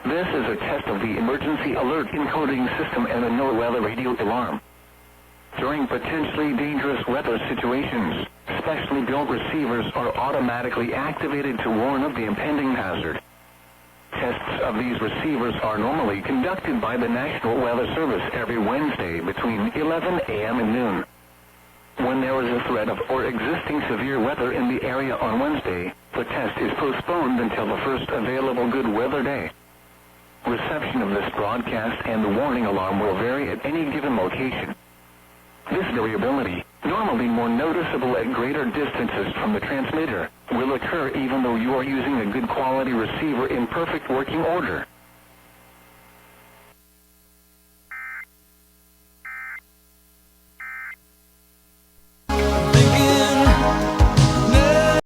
This is a test of the emergency alert encoding system and the NOAA weather radio alarm. During potentially dangerous weather situations, specially built receivers are automatically activated to warn of the impending hazard. Tests of these receivers are normally conducted by the National Weather Service every Wednesday between 11 a.m. and noon. When there is a threat of or existing severe weather in the area on Wednesday, the test is postponed until the first available good weather day. Reception of this broadcast and the warning alarm will vary at any given location. This variability, normally more noticeable at greater distances from the transmitter, will occur even though you are using a good quality receiver in perfect working order.